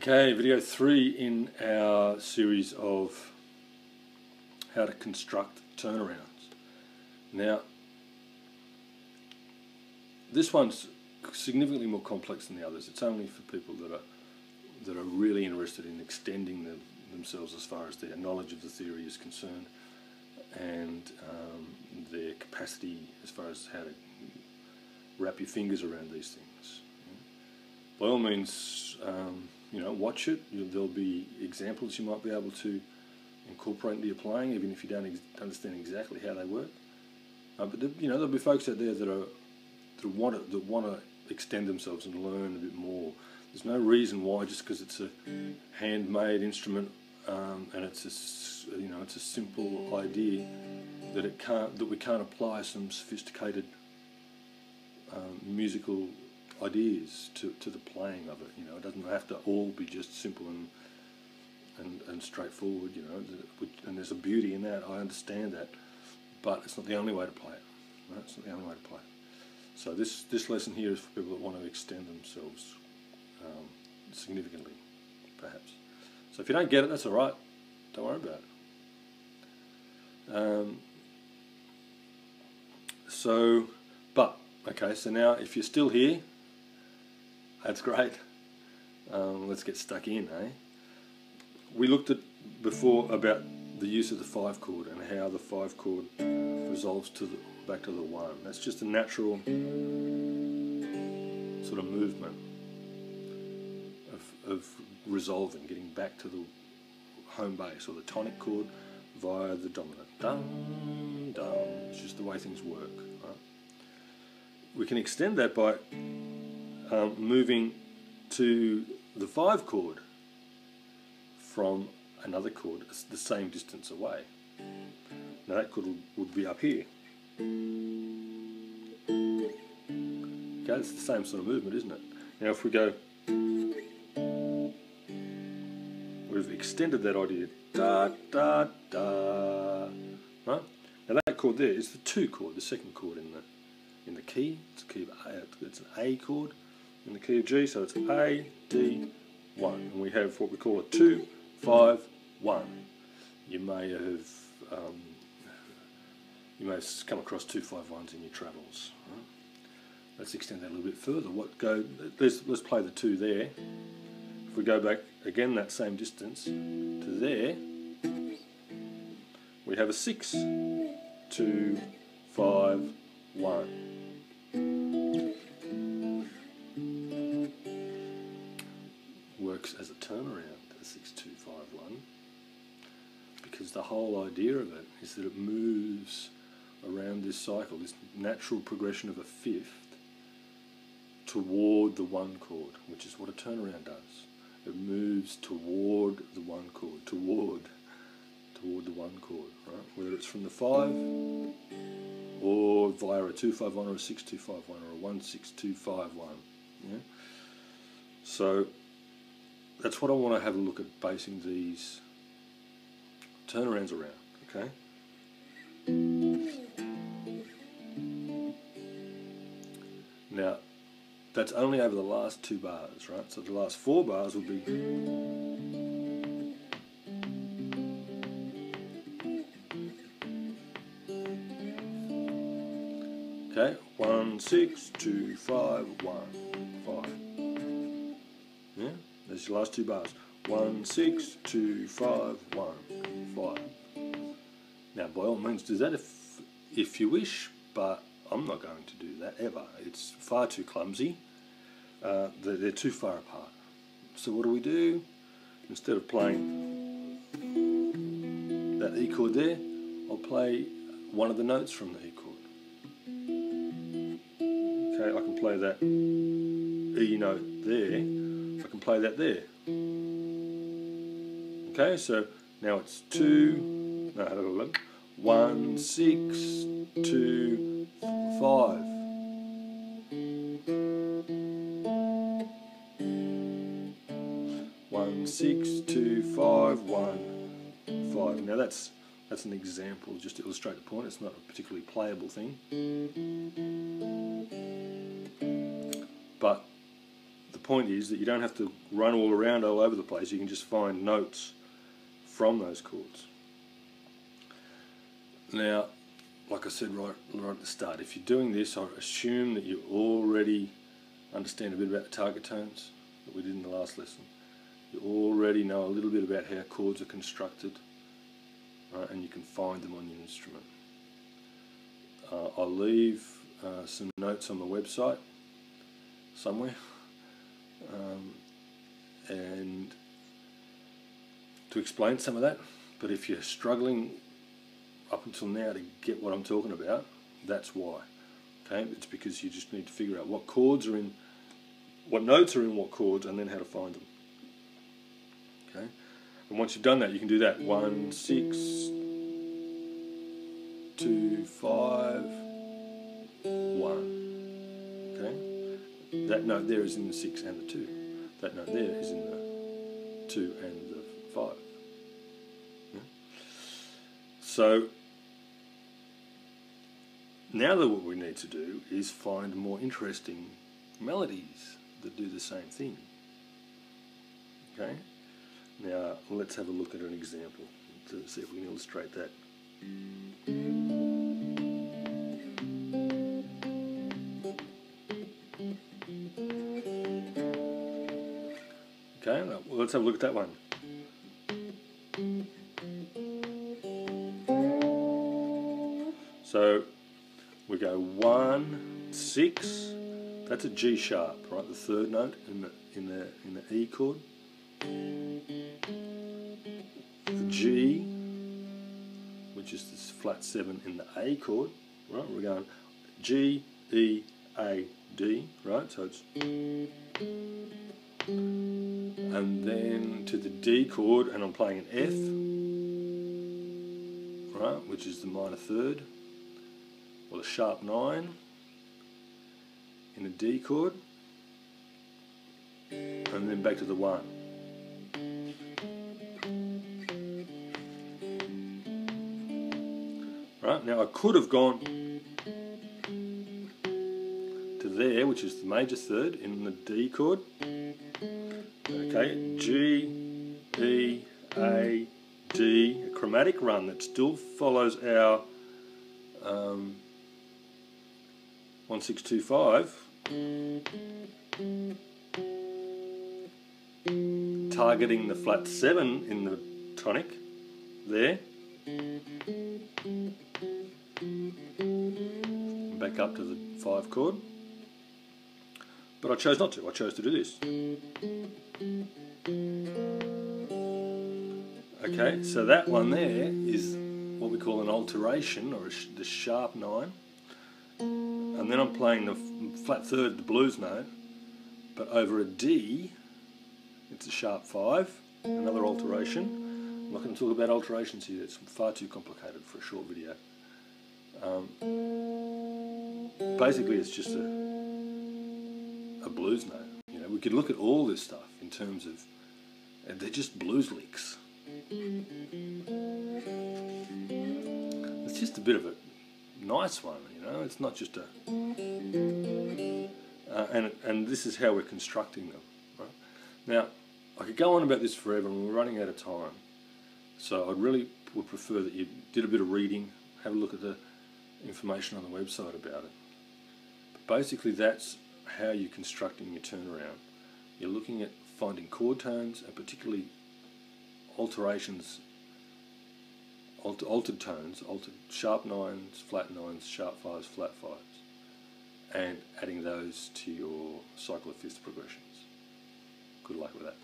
Okay, video 3 in our series of how to construct turnarounds. Now, this one's significantly more complex than the others. It's only for people that are really interested in extending themselves as far as their knowledge of the theory is concerned, and their capacity as far as how to wrap your fingers around these things. By all means, watch it. There'll be examples you might be able to incorporate into your playing, even if you don't understand exactly how they work. But there'll be folks out there that want to extend themselves and learn a bit more. There's no reason why, just because it's a handmade instrument and it's a simple idea, that we can't apply some sophisticated musical ideas to the playing of it. It doesn't have to all be just simple and straightforward. And there's a beauty in that. I understand that, but it's not the only way to play it. Right? It's not the only way to play it. So this lesson here is for people that want to extend themselves significantly, perhaps. So if you don't get it, that's all right. Don't worry about it. So now if you're still here, that's great. Let's get stuck in, eh? We looked at before about the use of the 5 chord and how the 5 chord resolves back to the 1. That's just a natural sort of movement of resolving, getting back to the home base, or the tonic chord via the dominant. Dum, dum. It's just the way things work. Right? We can extend that by moving to the 5 chord from another chord the same distance away. Now that chord would be up here. Okay, it's the same sort of movement, isn't it? Now if we go, we've extended that idea. Da, da, da. Right? Now that chord there is the 2 chord, the second chord in the key. It's a key of A. It's an A chord in the key of G, so it's A, D, 1. And we have what we call a 2, 5, 1. You may have come across 2, 5, 1s in your travels. Right? Let's extend that a little bit further. Let's play the 2 there. If we go back again that same distance to there, we have a 6, 2, 5, 1. Works as a turnaround, a 6, 2, 5, 1, because the whole idea of it is that it moves around this cycle, this natural progression of a fifth toward the 1 chord, which is what a turnaround does. It moves toward the 1 chord, toward the 1 chord, right? Whether it's from the 5 or via a 2, 5, 1 or a 6, 2, 5, 1 or a 1, 6, 2, 5, 1. Yeah? So that's what I want to have a look at basing these turnarounds around, okay? Now, that's only over the last 2 bars, right? So the last 4 bars will be... Okay, 1, 6, 2, 5, 1, 5. Yeah, that's your last 2 bars. 1, 6, 2, 5, 1, 5. Now, by all means, do that if you wish, but I'm not going to do that ever. It's far too clumsy. They're too far apart. So what do? Instead of playing that E chord there, I'll play one of the notes from the E chord. Okay, I can play that E note there, I can play that there. Okay, so now it's 2, no, look, 1, 6, 2, 5. One, 6, 2, 5, 1, 5. Now that's an example just to illustrate the point. It's not a particularly playable thing. But the point is that you don't have to run all around all over the place. You can just find notes from those chords. Now, like I said right at the start, if you're doing this, I assume that you already understand a bit about the target tones that we did in the last lesson. You already know a little bit about how chords are constructed, and you can find them on your instrument. I'll leave some notes on the website somewhere, and to explain some of that. But if you're struggling up until now to get what I'm talking about, that's why. Okay, it's because you just need to figure out what chords are in, what notes are in what chords, and then how to find them. Okay, and once you've done that, you can do that 1, 6, 2, 5, 1. Okay, that note there is in the 6 and the 2. That note there is in the 2 and the 5. Yeah? So now that what we need to do is find more interesting melodies that do the same thing. Okay. Now, let's have a look at an example to see if we can illustrate that. Okay, well, let's have a look at that one. So, we go 1, 6, that's a G sharp, right? The third note in the E chord. The G, which is this flat 7 in the A chord, right? We're going G, E, A, D, right? So it's, and then to the D chord, and I'm playing an F, right? Which is the minor third, or the sharp 9 in a D chord, and then back to the 1. Right, now I could have gone to there, which is the major third in the D chord. Okay, G, E, A, D, a chromatic run that still follows our 1, 6, 2, 5, targeting the flat 7 in the tonic there. Back up to the 5 chord, but I chose not to. I chose to do this. Okay, so that one there is what we call an alteration, or the sharp 9, and then I'm playing the flat third, the blues note, but over a D, it's a sharp 5, another alteration. I'm not going to talk about alterations here, it's far too complicated for a short video. Basically it's just a blues note. You know, we could look at all this stuff in terms of, they're just blues licks. It's just a bit of a nice one, you know, it's not just a, and this is how we're constructing them. Right? Now, I could go on about this forever and we're running out of time. So I really would prefer that you did a bit of reading, have a look at the information on the website about it. But basically that's how you're constructing your turnaround. You're looking at finding chord tones, and particularly alterations, altered tones, altered sharp 9s, flat 9s, sharp 5s, flat 5s, and adding those to your cycle of fifths progressions. Good luck with that.